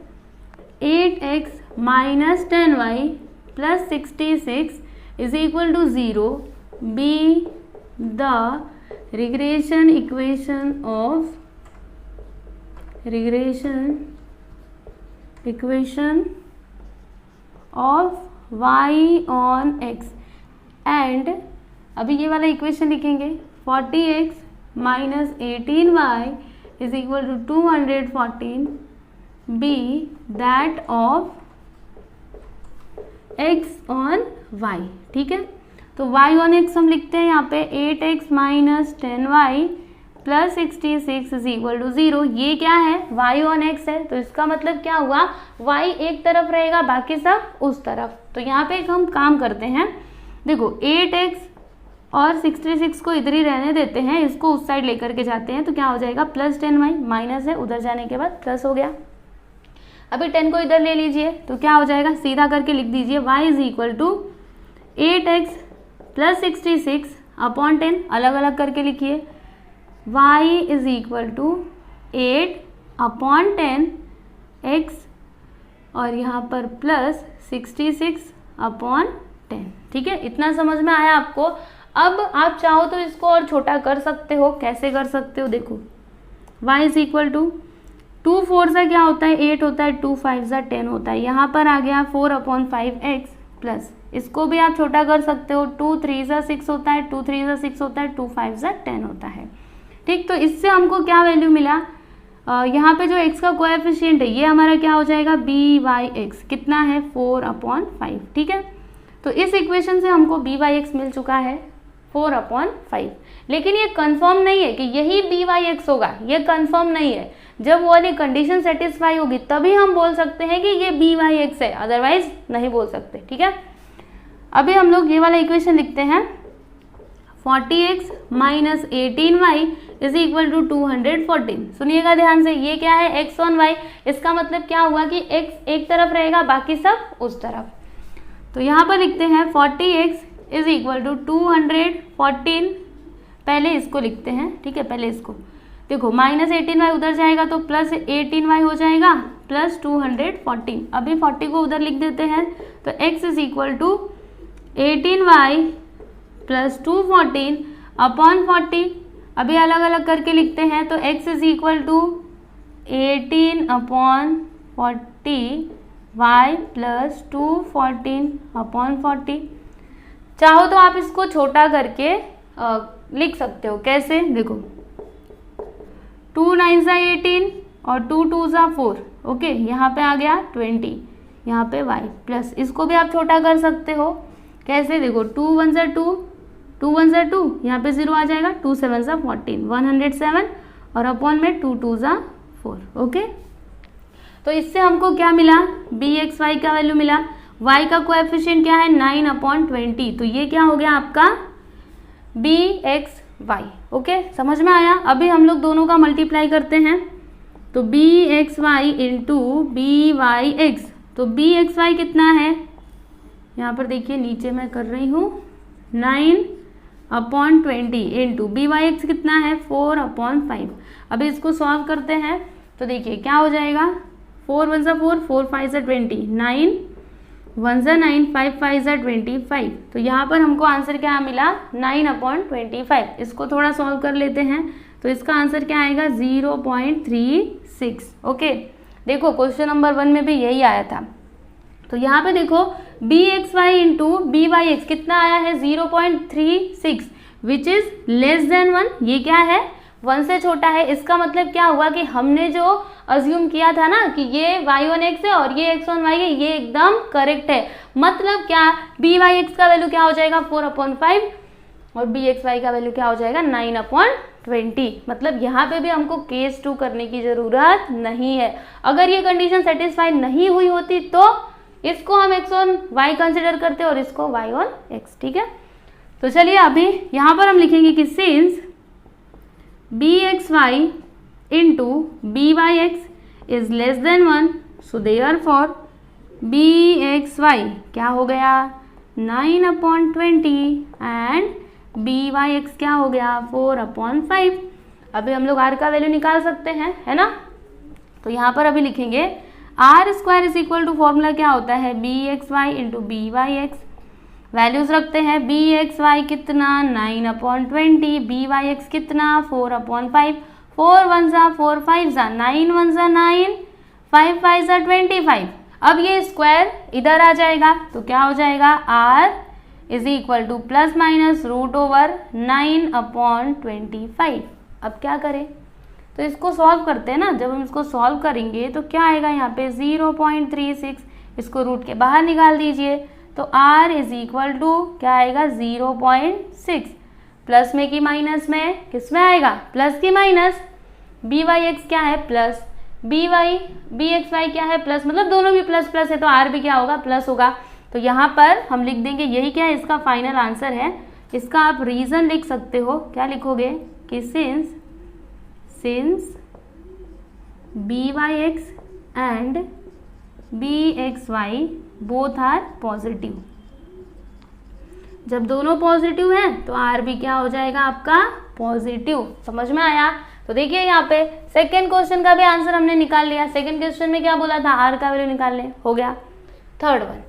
8x minus 10y plus 66 is equal to 0 be the regression equation of y on x। And अभी ये वाला इक्वेशन लिखेंगे 40x minus 18y is equal to 214 be that of x on y। ठीक है, तो y ऑन x हम लिखते हैं यहाँ पे 8x minus 10y plus 66 is equal to 0। ये क्या है, y ऑन x है, तो इसका मतलब क्या हुआ, y एक तरफ रहेगा बाकी सब उस तरफ। तो यहाँ पे एक हम काम करते हैं, देखो 8x और 66 को इधर ही रहने देते हैं, इसको उस साइड लेकर के जाते हैं, तो क्या हो जाएगा प्लस 10y, माइनस है उधर जाने के बाद प्लस हो गया। अभी 10 को इधर ले लीजिए, तो क्या हो जाएगा, सीधा करके लिख दीजिए y is equal to 8x plus 66 upon 10, अलग अलग करके लिखिए, y is equal to 8 upon 10 x और यहाँ पर प्लस 66 अपॉन 10। ठीक है, इतना समझ में आया आपको। अब आप चाहो तो इसको और छोटा कर सकते हो, कैसे कर सकते हो, देखो y इज इक्वल टू 2 4 सा क्या होता है 8 होता है, 2 5 सा 10 होता है, यहाँ पर आ गया 4 अपॉन 5x प्लस, इसको भी आप छोटा कर सकते हो, 2 3 सा 6 होता है, 2 3 सा 6 होता है, 2 5 सा 10 होता है। ठीक, तो इससे हमको क्या वैल्यू मिला, यहाँ पे जो x का कोएफिशिएंट है ये हमारा क्या हो जाएगा by(x) कितना है 4 अपॉन 5। ठीक है, तो इस इक्वेशन से हमको by(x) मिल चुका है 4 अपॉन 5। लेकिन ये कंफर्म नहीं है कि यही by(x) होगा, ये कंफर्म नहीं है। जब वो वाली कंडीशन सेटिस्फाई होगी तभी हम बोल सकते हैं कि ये by(x) है, अदरवाइज नहीं बोल सकते। ठीक है, अभी हम लोग ये वाला इक्वेशन लिखते हैं 40x minus 18y is equal to 214। सुनिएगा ध्यान से, ये क्या है x ऑन y, इसका मतलब क्या हुआ कि x एक तरफ रहेगा बाकी सब उस तरफ। तो यहाँ पर लिखते हैं 40x इज इक्वल टू 214, पहले इसको लिखते हैं। ठीक है, पहले इसको देखो, माइनस 18y उधर जाएगा तो प्लस 18y हो जाएगा प्लस 214। अभी 40 को उधर लिख देते हैं, तो x is equal to 18y plus 214 upon 40। अभी अलग अलग करके लिखते हैं, तो x is equal to 18 upon 40 y plus 214 upon 40। चाहो तो आप इसको छोटा करके लिख सकते हो, कैसे, देखो 2 9 सा 18 और 2 2 सा 4, ओके, यहाँ पे आ गया 20। यहाँ पे y प्लस, इसको भी आप छोटा कर सकते हो। कैसे, देखो 2 1 ज़ा 2, 2 1 ज़ा 2, यहाँ पे 0 आ जाएगा, 2 7 ज़ा 14, 107 और अपॉन में 2 2 ज़ा 4। ओके, तो इससे हमको क्या मिला, बी एक्स वाई का वैल्यू मिला। y का कोएफिशिएंट क्या है, 9/20, तो ये क्या हो गया आपका बी एक्स वाई। ओके, समझ में आया। अभी हम लोग दोनों का मल्टीप्लाई करते हैं, तो b x y into b Y x, तो बी एक्स वाई कितना है, यहाँ पर देखिए नीचे मैं कर रही हूँ 9/20 इंटू बी वाई एक्स कितना है 4/5। अभी इसको सॉल्व करते हैं तो देखिए क्या हो जाएगा, 4 1 ज़ा 4, 4 5 ज़ा 20, 9 1 ज़ा 9, 5 5 ज़ा 25। तो यहाँ पर हमको आंसर क्या मिला, 9/25। इसको थोड़ा सॉल्व कर लेते हैं, तो इसका आंसर क्या आएगा 0.36। ओके, देखो क्वेश्चन नंबर 1 में भी यही आया था। तो यहाँ पे देखो b x y into b Y x कितना आया है 0.36, विच इज लेस देन 1। ये क्या है, 1 से छोटा है। इसका मतलब क्या हुआ कि हमने जो अज्यूम किया था ना कि ये y1x है और ये x1y है, ये एकदम करेक्ट है। मतलब क्या, बी वाई एक्स का वैल्यू क्या हो जाएगा 4/5 और बी एक्स वाई का वैल्यू क्या हो जाएगा 9/20। मतलब यहाँ पे भी हमको केस 2 करने की जरूरत नहीं है। अगर ये कंडीशन सेटिस्फाई नहीं हुई होती तो इसको हम x1y कंसिडर करते और इसको y1x। ठीक है, तो चलिए अभी यहाँ पर हम लिखेंगे कि since bxy into byx is less than 1, so therefore bxy क्या हो गया 9/20 and byx क्या हो गया 4/5। अभी हम लोग r का वैल्यू निकाल सकते हैं, है ना। तो यहाँ पर अभी लिखेंगे r² is equal to formula क्या होता है bxy इंटू byx। वैल्यूज रखते हैं, बी एक्स वाई कितना 9/20, बी वाई एक्स कितना 4/5, 4 1 ज़ा 4 5 ज़ा 9 1 ज़ा 9, 5 5 ज़ा 25। अब ये स्क्वायर इधर आ जाएगा तो क्या हो जाएगा r is equal to plus minus root over 9/25। अब क्या करें, तो इसको सॉल्व करते हैं ना। जब हम इसको सॉल्व करेंगे तो क्या आएगा यहाँ पे 0.36, इसको रूट के बाहर निकाल दीजिए तो r इज इक्वल टू क्या आएगा 0.6। प्लस में कि माइनस में, किस में आएगा प्लस की माइनस। बी वाई एक्स क्या है प्लस, बी एक्स वाई क्या है प्लस, मतलब दोनों भी प्लस प्लस है तो r भी क्या होगा प्लस होगा। तो यहाँ पर हम लिख देंगे यही क्या है इसका फाइनल आंसर है। इसका आप रीजन लिख सकते हो, क्या लिखोगे कि since B Y x and B x Y both are positive. जब दोनों पॉजिटिव हैं तो आर भी क्या हो जाएगा आपका पॉजिटिव। समझ में आया। तो देखिए यहाँ पे सेकंड क्वेश्चन का भी आंसर हमने निकाल लिया। सेकंड क्वेश्चन में क्या बोला था, आर का वैल्यू निकालने, हो गया। Third one,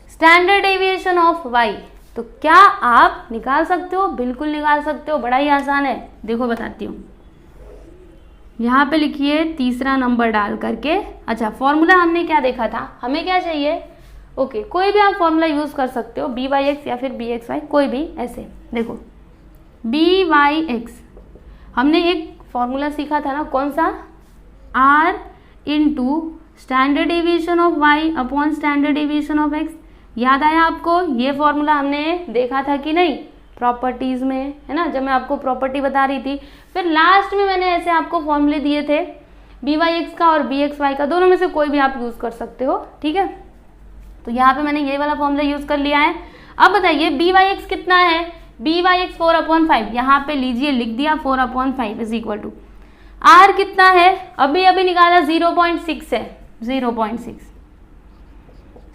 standard deviation of y. तो क्या आप निकाल सकते हो, बिल्कुल निकाल सकते हो, बड़ा ही आसान है। देखो बताती हूँ, यहाँ पे लिखिए तीसरा नंबर डाल करके। अच्छा, फॉर्मूला हमने क्या देखा था, हमें क्या चाहिए, ओके कोई भी आप फॉर्मूला यूज कर सकते हो, बी वाई एक्स या फिर बी एक्स वाई, कोई भी ऐसे। देखो बी वाई एक्स हमने एक फॉर्मूला सीखा था ना, कौन सा, r into standard deviation of y upon standard deviation of x. याद आया आपको, ये फॉर्मूला हमने देखा था कि नहीं प्रॉपर्टीज में, है ना, जब मैं आपको प्रॉपर्टी बता रही थी। फिर लास्ट में मैंने ऐसे आपको फॉर्मूले दिए थे, बी वाई एक्स का और बी एक्स वाई का, दोनों में से कोई भी आप यूज कर सकते हो। ठीक है, तो यहाँ पे मैंने ये वाला फॉर्मूला यूज कर लिया है। अब बताइए बी वाई एक्स कितना है, बी वाई एक्स 4/5, यहाँ पे लीजिए लिख दिया 4/5 इज इक्वल टू आर कितना है, अभी अभी निकाला 0.6 है, 0.6।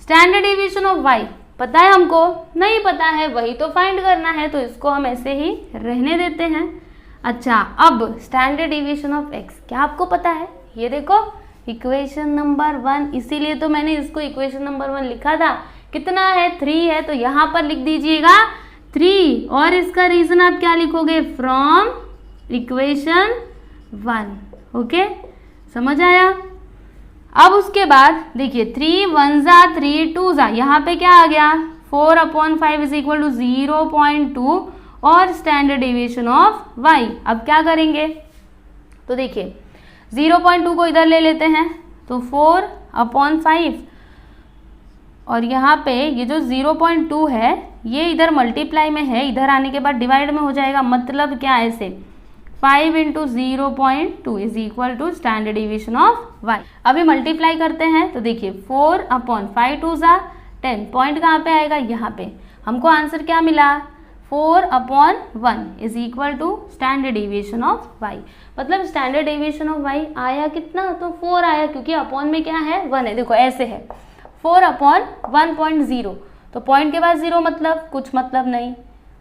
स्टैंडर्ड डेविएशन ऑफ वाई पता है हमको, नहीं पता है, वही तो फाइंड करना है, तो इसको हम ऐसे ही रहने देते हैं। अच्छा, अब स्टैंडर्ड डेविएशन ऑफ एक्स क्या आपको पता है, ये देखो इक्वेशन नंबर 1, इसीलिए तो मैंने इसको इक्वेशन नंबर 1 लिखा था। कितना है 3 है, तो यहाँ पर लिख दीजिएगा 3 और इसका रीजन आप क्या लिखोगे, फ्रॉम इक्वेशन 1। ओके, समझ आया। अब उसके बाद देखिए 3 1 ज़ा 3 2 ज़ा, यहाँ पे क्या आ गया 4/5 इज इक्वल टू 0.2 और स्टैंडर्ड डेविएशन ऑफ वाई। अब क्या करेंगे, तो देखिए 0.2 को इधर ले लेते हैं तो 4/5 और यहाँ पे ये जो 0.2 है ये इधर मल्टीप्लाई में है, इधर आने के बाद डिवाइड में हो जाएगा, मतलब क्या है इसे 5 into 0.2 is equal to standard division of y। अभी मल्टीप्लाई करते हैं तो देखिए 4/5 2 ज़ा 10, पॉइंट कहाँ पे आएगा, यहाँ पे। हमको आंसर क्या मिला 4/1 is equal to standard division of y। मतलब स्टैंडर्ड डिविजन ऑफ y आया कितना, तो 4 आया, क्योंकि अपॉन में क्या है 1 है। देखो ऐसे है 4/1.0, तो पॉइंट के बाद 0 मतलब कुछ मतलब नहीं,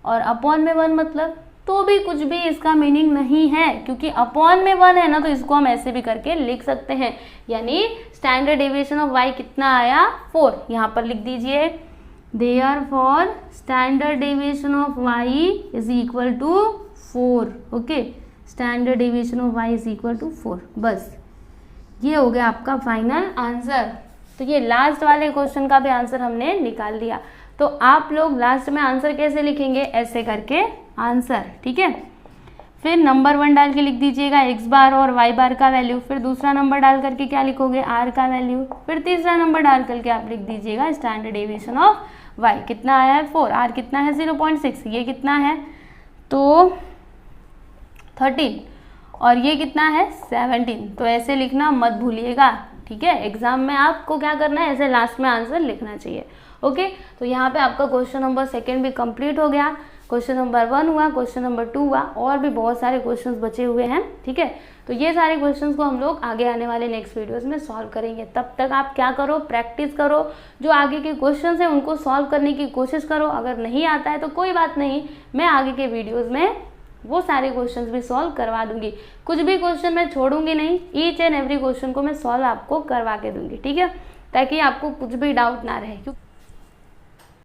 और अपॉन में 1 मतलब तो भी कुछ भी इसका मीनिंग नहीं है, क्योंकि अपॉन में 1 है ना, तो इसको हम ऐसे भी करके लिख सकते हैं। यानी स्टैंडर्ड डेविएशन ऑफ y कितना आया 4, यहाँ पर लिख दीजिए therefore standard deviation of y is equal to 4। Okay, standard deviation of y is equal to 4। बस ये हो गया आपका फाइनल आंसर। तो ये लास्ट वाले क्वेश्चन का भी आंसर हमने निकाल लिया। तो आप लोग लास्ट में आंसर कैसे लिखेंगे, ऐसे करके आंसर, ठीक है। फिर नंबर 1 डाल के लिख दीजिएगा x बार और y बार का वैल्यू, फिर दूसरा नंबर डाल करके क्या लिखोगे r का वैल्यू, फिर तीसरा नंबर डाल करके आप लिख दीजिएगा स्टैंडर्ड डेविएशन ऑफ y कितना आया है 4, r कितना है 0.6, ये कितना है तो 13 और ये कितना है 17। तो ऐसे लिखना मत भूलिएगा, ठीक है। एग्जाम में आपको क्या करना है, ऐसे लास्ट में आंसर लिखना चाहिए। ओके, तो यहाँ पे आपका क्वेश्चन नंबर 2 भी कंप्लीट हो गया, क्वेश्चन नंबर 1 हुआ, क्वेश्चन नंबर 2 हुआ, और भी बहुत सारे क्वेश्चंस बचे हुए हैं, ठीक है। तो ये सारे क्वेश्चंस को हम लोग आगे आने वाले नेक्स्ट वीडियोस में सॉल्व करेंगे। तब तक आप क्या करो, प्रैक्टिस करो, जो आगे के क्वेश्चंस हैं उनको सॉल्व करने की कोशिश करो। अगर नहीं आता है तो कोई बात नहीं, मैं आगे के वीडियोज़ में वो सारे क्वेश्चंस भी सॉल्व करवा दूंगी। कुछ भी क्वेश्चन मैं छोड़ूंगी नहीं, ईच एंड एवरी क्वेश्चन को मैं सॉल्व आपको करवा के दूंगी, ठीक है, ताकि आपको कुछ भी डाउट ना रहे।